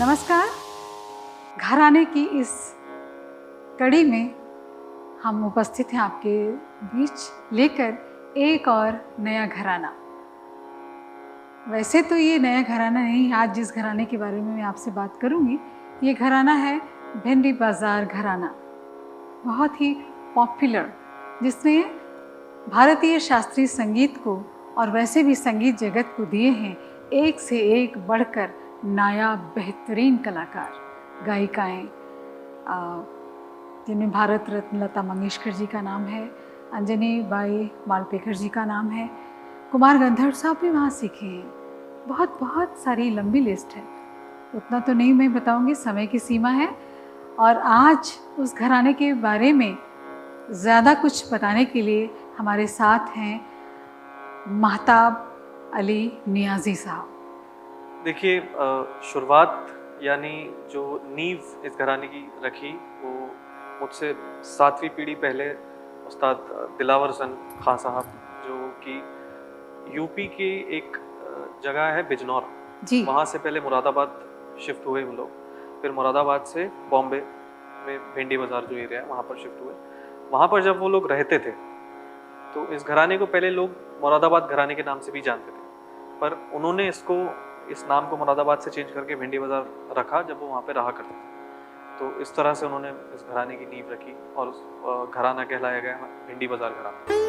नमस्कार। घराने की इस कड़ी में हम उपस्थित हैं आपके बीच लेकर एक और नया घराना। वैसे तो ये नया घराना नहीं, आज जिस घराने के बारे में मैं आपसे बात करूंगी ये घराना है भिंडी बाजार घराना। बहुत ही पॉपुलर, जिसने भारतीय शास्त्रीय संगीत को और वैसे भी संगीत जगत को दिए हैं एक से एक बढ़कर नायाब बेहतरीन कलाकार, गायिकाएँ, जिनमें भारत रत्न लता मंगेशकर जी का नाम है, अंजनी बाई मालपेकर जी का नाम है, कुमार गंधर्व साहब भी वहाँ सीखे हैं। बहुत बहुत सारी लंबी लिस्ट है, उतना तो नहीं मैं बताऊंगी, समय की सीमा है। और आज उस घराने के बारे में ज़्यादा कुछ बताने के लिए हमारे साथ हैं महताब अली नियाज़ी साहब। देखिए, शुरुआत यानी जो नींव इस घराने की रखी वो मुझसे 7वीं पीढ़ी पहले उस्ताद दिलावर हसन खां साहब, जो कि यूपी की एक जगह है बिजनौर जी। वहाँ से पहले मुरादाबाद शिफ्ट हुए हम लोग, फिर मुरादाबाद से बॉम्बे में भिंडी बाज़ार जो एरिया है वहाँ पर शिफ्ट हुए। वहाँ पर जब वो लोग रहते थे तो इस घराने को पहले लोग मुरादाबाद घराने के नाम से भी जानते थे, पर उन्होंने इस नाम को मुरादाबाद से चेंज करके भिंडी बाज़ार रखा जब वो वहाँ पे रहा करते थे। तो इस तरह से उन्होंने इस घराने की नींव रखी और घराना कहलाया गया भिंडी बाज़ार घराना।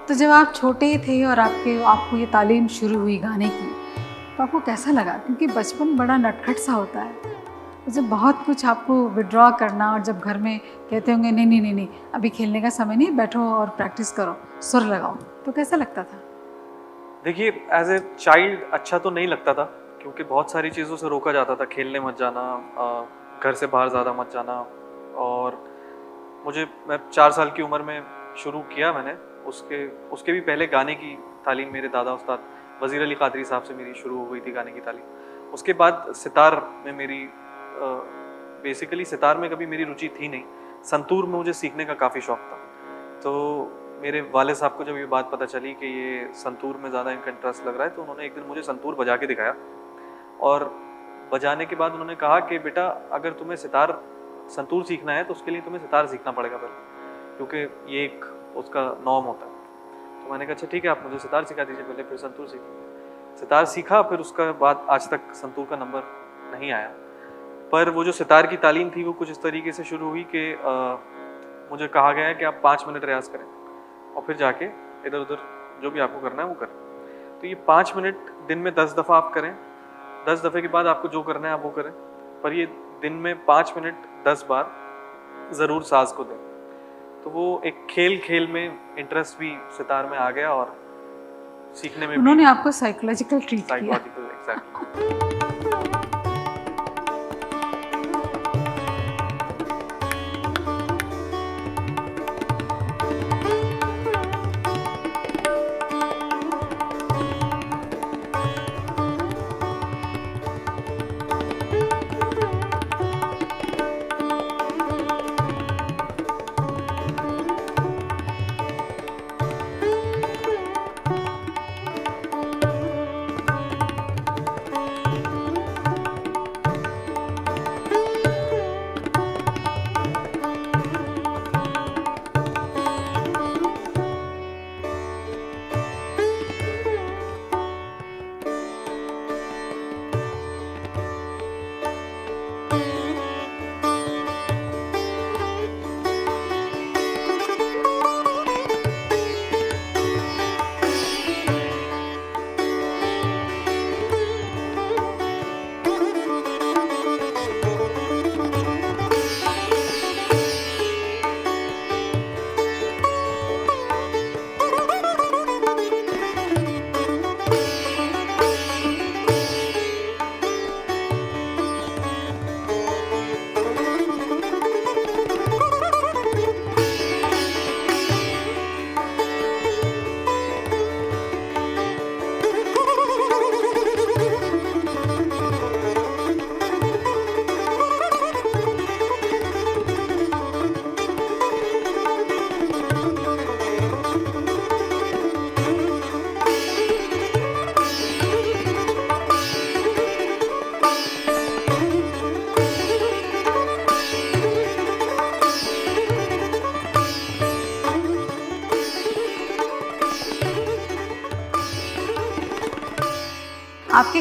तो जब आप छोटे थे और आपको ये तालीम शुरू हुई गाने की, तो आपको कैसा लगा? क्योंकि बचपन बड़ा नटखट सा होता है, तो जब बहुत कुछ आपको विड्रॉ करना और जब घर में कहते होंगे नहीं नहीं नहीं नहीं अभी खेलने का समय नहीं, बैठो और प्रैक्टिस करो, सुर लगाओ, तो कैसा लगता था? देखिए, एज ए चाइल्ड अच्छा तो नहीं लगता था, क्योंकि बहुत सारी चीज़ों से रोका जाता था। खेलने मत जाना, घर से बाहर ज़्यादा मत जाना। और मैं 4 साल की उम्र में शुरू किया मैंने, उसके भी पहले गाने की तालीम मेरे दादा उस्ताद वज़ीर अली कादरी साहब से मेरी शुरू हो गई थी गाने की तालीम। उसके बाद सितार में बेसिकली सितार में कभी मेरी रुचि थी नहीं, संतूर में मुझे सीखने का काफ़ी शौक़ था। तो मेरे वाले साहब को जब ये बात पता चली कि ये संतूर में ज़्यादा इनका इंटरेस्ट लग रहा है, तो उन्होंने एक दिन मुझे संतूर बजा के दिखाया। और बजाने के बाद उन्होंने कहा कि बेटा, अगर तुम्हें संतूर सीखना है तो उसके लिए तुम्हें सितार सीखना पड़ेगा पहले, क्योंकि ये एक उसका नॉर्म होता है। तो मैंने कहा अच्छा ठीक है, आप मुझे सितार सिखा दीजिए पहले, फिर संतूर सीखेंगे। सितार सीखा, फिर उसका बाद आज तक संतूर का नंबर नहीं आया। पर वो जो सितार की तालीम थी वो कुछ इस तरीके से शुरू हुई कि मुझे कहा गया है कि आप 5 मिनट रियाज़ करें और फिर जाके इधर उधर जो भी आपको करना है वो करें। तो ये 5 मिनट दिन में 10 दफ़ा आप करें, 10 दफ़े के बाद आपको जो करना है आप वो करें, पर ये दिन में 5 मिनट 10 बार ज़रूर साज को दें। तो वो एक खेल में इंटरेस्ट भी सितार में आ गया और सीखने में उन्होंने आपको साइकोलॉजिकल ट्रीट किया। एग्जैक्टली।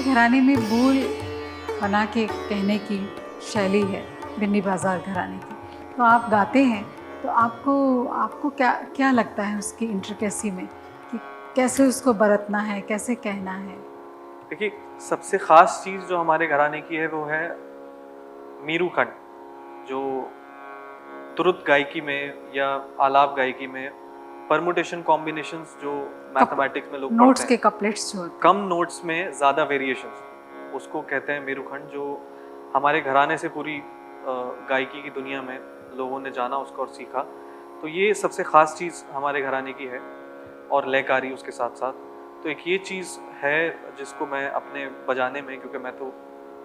घराने में बोल बना के कहने की शैली है बिन्नी बाजार घराने की, तो आप गाते हैं तो आपको आपको क्या क्या लगता है उसकी इंट्रिकेसी में कि कैसे उसको बरतना है, कैसे कहना है? देखिए, सबसे ख़ास चीज़ जो हमारे घराने की है वो है मीरू खंड, जो द्रुत गायकी में या आलाप गायकी में परमुटेशन कॉम्बिनेशंस जो मैथमेटिक्स में लोग नोट्स पढ़ते के हैं, कपलेट्स जो होते हैं। कम नोट्स में ज़्यादा वेरिएशंस, उसको कहते हैं मेरुखंड, जो हमारे घराने से पूरी गायकी की दुनिया में लोगों ने जाना उसको और सीखा। तो ये सबसे ख़ास चीज़ हमारे घराने की है, और लयकारी उसके साथ साथ। तो एक ये चीज़ है जिसको मैं अपने बजाने में, क्योंकि मैं तो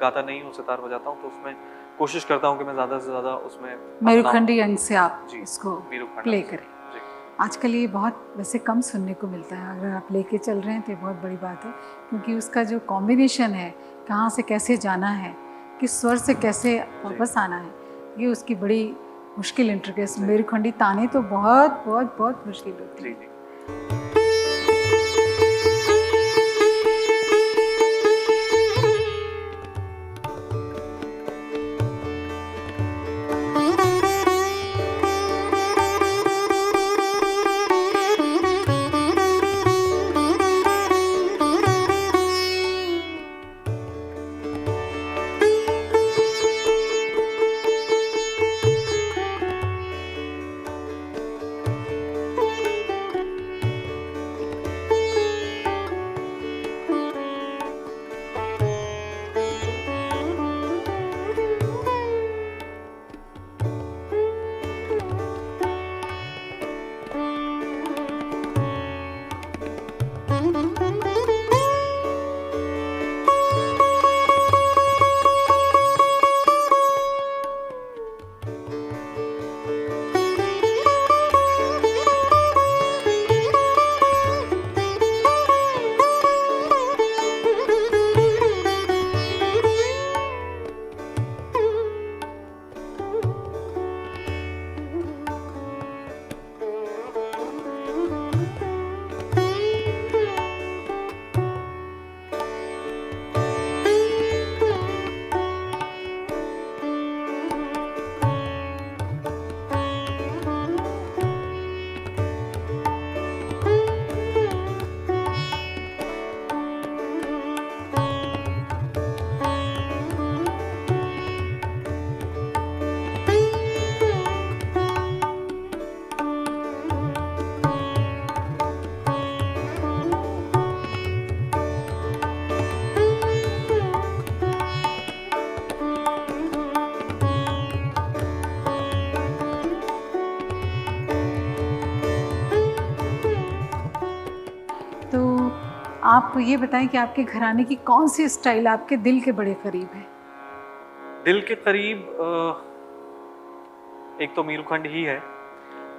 गाता नहीं हूँ, सितार बजाता हूँ, तो उसमें कोशिश करता हूँ कि मैं ज़्यादा से ज़्यादा उसमें मेरुखंडी अंग से आप जी, इसको मेरुखंड प्ले से। करें। जी। आजकल ये बहुत वैसे कम सुनने को मिलता है, अगर आप लेके चल रहे हैं तो ये बहुत बड़ी बात है, क्योंकि उसका जो कॉम्बिनेशन है, कहाँ से कैसे जाना है, किस स्वर से कैसे वापस आना है, ये उसकी बड़ी मुश्किल इंट्रिकेस। जी। मेरुखंडी ताने तो बहुत बहुत बहुत मुश्किल होती जी, है। जी। तो आप ये बताएं कि आपके घराने की कौन सी स्टाइल आपके दिल के बड़े करीब है? दिल के करीब एक तो मीरुखंड ही है,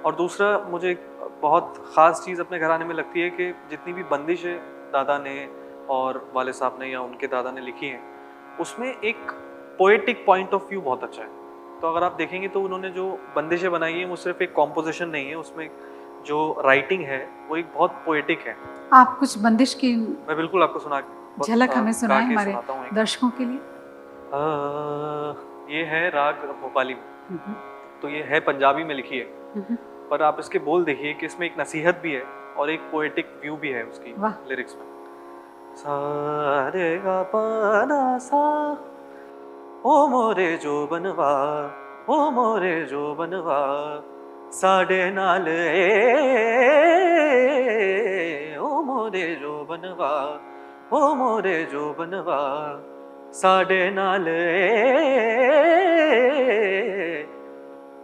और दूसरा मुझे एक बहुत ख़ास चीज़ अपने घराने में लगती है कि जितनी भी बंदिशें दादा ने और वाले साहब ने या उनके दादा ने लिखी हैं, उसमें एक पोएटिक पॉइंट ऑफ व्यू बहुत अच्छा है। तो अगर आप देखेंगे तो उन्होंने जो बंदिशें बनाई हैं वो सिर्फ एक कॉम्पोजिशन नहीं है, उसमें जो राइटिंग है वो एक बहुत पोएटिक है। आप कुछ बंदिश की मैं बिल्कुल आपको झलक हमें गा सुनाएं के हमारे सुनाता हूँ एक। दर्शकों के लिए। ये है राग भोपाली में, हम्म, तो ये है पंजाबी में लिखी है, हम्म, पर आप इसके बोल देखिए कि इसमें एक नसीहत भी है और एक पोएटिक व्यू भी है उसकी वाह। लिरिक्स में। सा रे गा पा दा सा, ओ मोरे जो बनवा, ओ मोरे जो बनवा, साडे नाल ओ मोरे जो बनवा, ओ मोरे जो बनवा, साडे नाल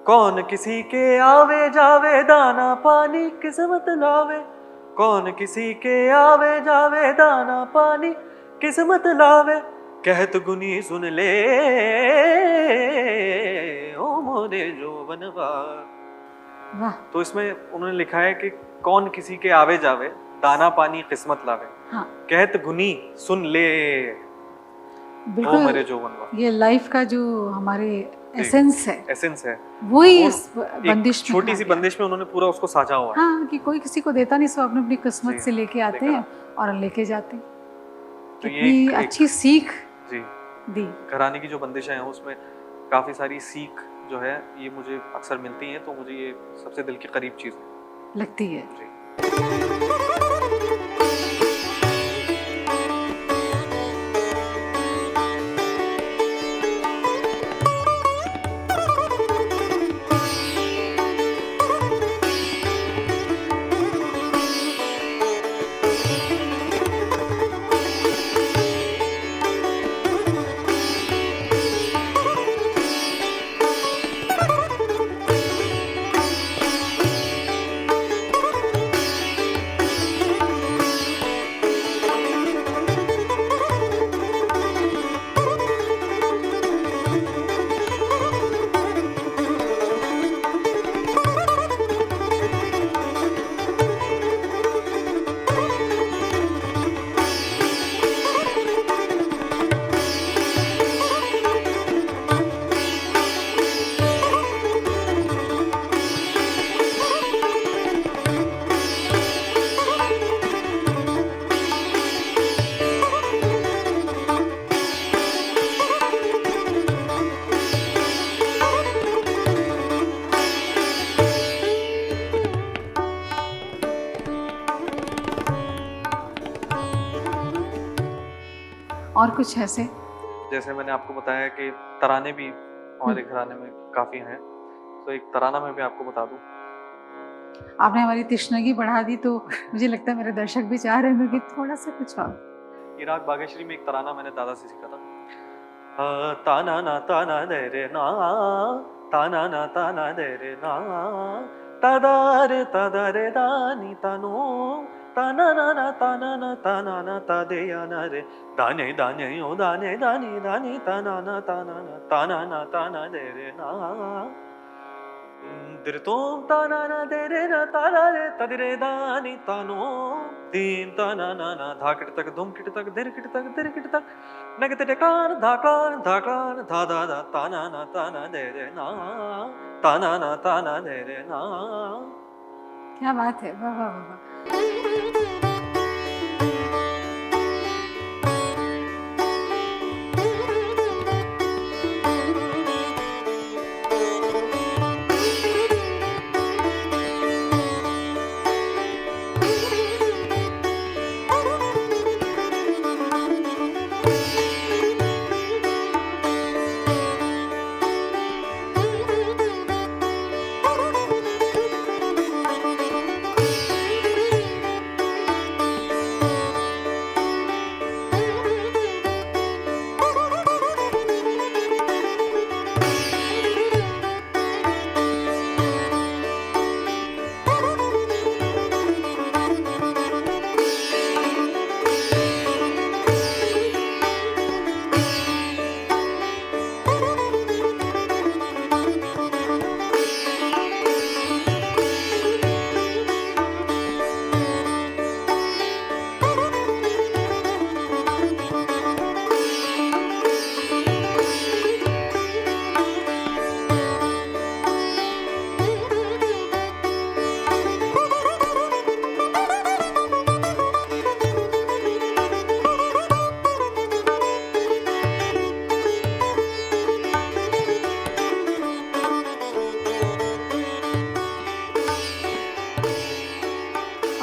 कौन किसी के आवे जावे, दाना पानी किस्मत लावे, कौन किसी के आवे जावे, दाना पानी किस्मत लावे, कहत गुनी सुन ले ओ मोरे जो बनवा। वाह। तो इसमें उन्होंने लिखा है कि कौन किसी के आवे जावे, दाना पानी किस्मत लावे, हाँ, कहत गुनी सुन ले ओ मेरे जो बनवा। बिल्कुल। ये लाइफ का जो हमारे एसेंस है, एसेंस है, वही वो इस एक बंदिश में छोटी कहा सी गया। बंदिश में उन्होंने पूरा उसको साझा हुआ है। हाँ, कि कोई किसी को देता नहीं, सब अपनी अपनी किस्मत जी, से लेके आते लेकर हैं और लेके जाते हैं। तो ये कितनी एक अच्छी सीख जी दी। घराने की जो बंदिशें हैं उसमें काफ़ी सारी सीख जो है ये मुझे अक्सर मिलती हैं, तो मुझे ये सबसे दिल के करीब चीज़ है लगती है। जी। और कुछ ऐसे? जैसे मैंने आपको बताया कि तराने भी हमारे घराने में काफ़ी हैं, तो एक तराना मैं भी आपको बता दूँ। आपने हमारी तृष्णगी बढ़ा दी, तो मुझे लगता है मेरे दर्शक भी चाह रहे होंगे कि थोड़ा-सा कुछ और। ये राग बागेश्वरी में एक तराना मैंने दादा से सीखा था। ताना ना ताना दे रे ना, ताना ना ताना दे रे ना, तदा रे दानी तनो, ताना ना ताना ना ता दे या ना रे, दाने दाने ओ दाने दानी दानी ताना ना ताना दे रे ना, दिरतोम ताना ना दे रे ना तारा रे तदिरे दानी तानो, दीन ताना ना ना धाकिट तक धुम किट तक दिर किट तक दिर किट तक, नगते टेकान धाकान धाकान धा धा धा ताना ना ताना दे रे ना, ताना ना ताना दे रे ना। क्या बात है! वाह, वाह, वाह, वाह!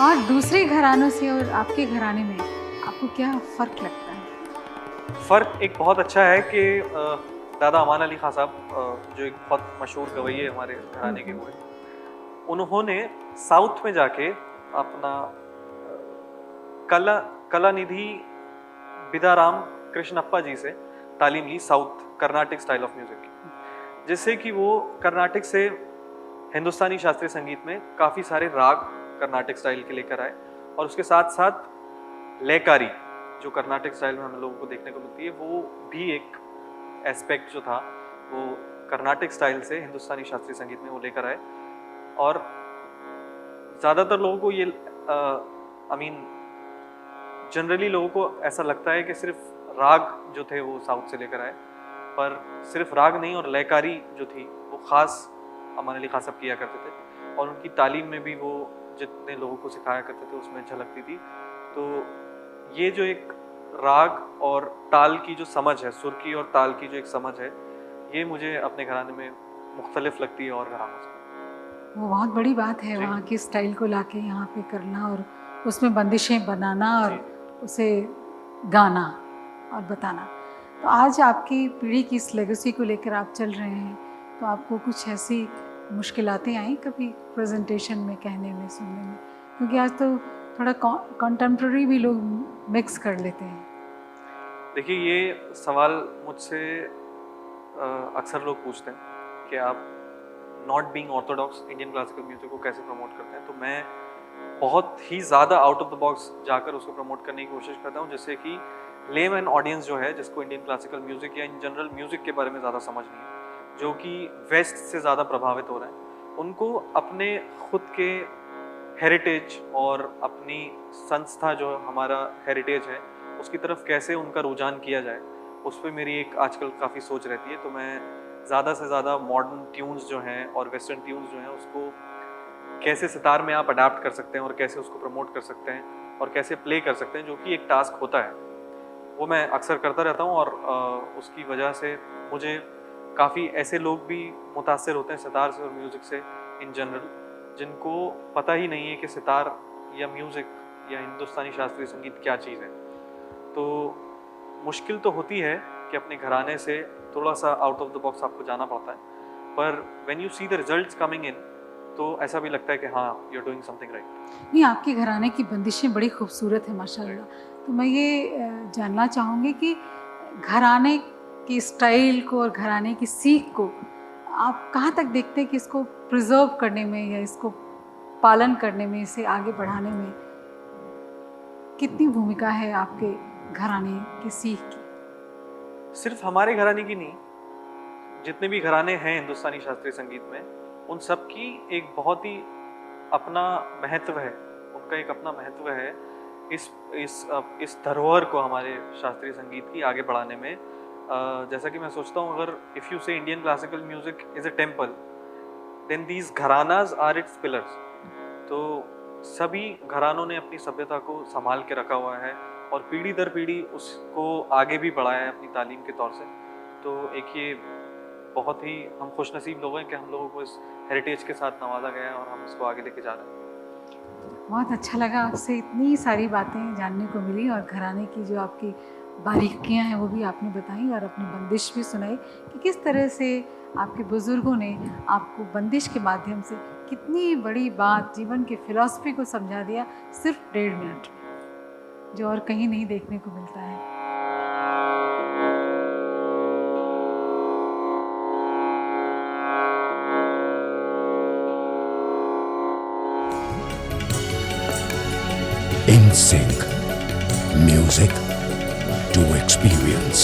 और दूसरे घरानों से और आपके घराने में आपको क्या फ़र्क लगता है? फ़र्क एक बहुत अच्छा है कि दादा अमान अली खां साहब, जो एक बहुत मशहूर गवैये हमारे घराने के हुए, उन्होंने साउथ में जाके अपना कला कलानिधि बिदाराम कृष्णप्पा जी से तालीम ली, south Carnatic style of music की, जिससे कि वो कर्नाटिक से हिंदुस्तानी शास्त्रीय संगीत में काफ़ी सारे राग कर्नाटिक स्टाइल के लेकर आए, और उसके साथ साथ लयकारी जो कर्नाटिक स्टाइल में हम लोगों को देखने को मिलती है, वो भी एक एस्पेक्ट जो था वो कर्नाटिक स्टाइल से हिंदुस्तानी शास्त्रीय संगीत में वो लेकर आए। और ज़्यादातर लोगों को ये जनरली लोगों को ऐसा लगता है कि सिर्फ राग जो थे वो साउथ से लेकर आए, पर सिर्फ राग नहीं, और लयकारी जो थी वो ख़ास अमान अली खां साहब किया करते थे, और उनकी तालीम में भी वो जितने लोगों को सिखाया करते थे उसमें झलकती थी। तो ये जो एक राग और ताल की जो समझ है, सुर की और ताल की जो एक समझ है, ये मुझे अपने घराने में मुख्तलिफ लगती है और घरानों से। वो बहुत बड़ी बात है जी। वहाँ की स्टाइल को लाके यहाँ पे करना और उसमें बंदिशें बनाना और जी। उसे गाना और बताना। तो आज आपकी पीढ़ी की इस लेगेसी को लेकर आप चल रहे हैं, तो आपको कुछ ऐसी मुश्किलातें आई कभी प्रेजेंटेशन में, कहने में, सुनने में? क्योंकि आज तो थोड़ा कंटेम्प्रेरी भी लोग मिक्स कर लेते हैं। देखिए, ये सवाल मुझसे अक्सर लोग पूछते हैं कि आप not being Orthodox Indian classical music को कैसे प्रमोट करते हैं। तो मैं बहुत ही ज़्यादा आउट ऑफ द बॉक्स जाकर उसको प्रमोट करने की कोशिश करता हूँ, जिससे कि लेमैन ऑडियंस जो है, जिसको इंडियन क्लासिकल म्यूजिक या इन जनरल म्यूजिक के बारे में ज़्यादा समझ नहीं है, जो कि वेस्ट से ज़्यादा प्रभावित हो रहे हैं, उनको अपने खुद के हेरिटेज और अपनी संस्था जो हमारा हेरिटेज है, उसकी तरफ कैसे उनका रुझान किया जाए, उस पर मेरी एक आजकल काफ़ी सोच रहती है। तो मैं ज़्यादा से ज़्यादा मॉडर्न ट्यून्स जो हैं और वेस्टर्न ट्यून्स जो हैं, उसको कैसे सितार में आप अडाप्ट कर सकते हैं और कैसे उसको प्रमोट कर सकते हैं और कैसे प्ले कर सकते हैं, जो कि एक टास्क होता है, वो मैं अक्सर करता रहता हूँ। और उसकी वजह से मुझे काफ़ी ऐसे लोग भी मुतासर होते हैं सितार से और म्यूज़िक से इन जनरल, जिनको पता ही नहीं है कि सितार या म्यूज़िक या हिंदुस्तानी शास्त्रीय संगीत क्या चीज़ है। तो मुश्किल तो होती है कि अपने घराने से थोड़ा सा आउट ऑफ द बॉक्स आपको जाना पड़ता है, पर when you see the results coming in, तो ऐसा भी लगता है कि हाँ, you are doing something right. नहीं, आपके घराने की बंदिशें बड़ी खूबसूरत हैं माशाल्लाह। तो मैं ये जानना चाहूँगी कि घराने की स्टाइल को और घराने की सीख को आप कहाँ तक देखते हैं कि इसको प्रिजर्व करने में या इसको पालन करने में, इसे आगे बढ़ाने में कितनी भूमिका है आपके घराने की सीख की? सिर्फ हमारे घराने की नहीं, जितने भी घराने हैं हिंदुस्तानी शास्त्रीय संगीत में, उन सब की एक बहुत ही अपना महत्व है, उनका एक अपना महत्व है इस धरोहर को हमारे शास्त्रीय संगीत की आगे बढ़ाने में। जैसा कि मैं सोचता हूँ, अगर if you say Indian classical music is a temple, then these gharanas are its pillars. तो सभी घरानों ने अपनी सभ्यता को संभाल के रखा हुआ है और पीढ़ी दर पीढ़ी उसको आगे भी बढ़ाया है अपनी तालीम के तौर से। तो एक ये बहुत ही हम खुशनसीब लोग हैं कि हम लोगों को इस हेरिटेज के साथ नवाजा गया है और हम इसको आगे लेके जा रहे हैं। बहुत अच्छा लगा, आपसे इतनी सारी बातें जानने को मिली और घराने की जो आपकी बारीकियां हैं वो भी आपने बताई और अपनी बंदिश भी सुनाई कि किस तरह से आपके बुज़ुर्गों ने आपको बंदिश के माध्यम से कितनी बड़ी बात, जीवन की फ़िलॉसफ़ी को समझा दिया सिर्फ 1.5 मिनट में, जो और कहीं नहीं देखने को मिलता है। In Sync. Music to experience.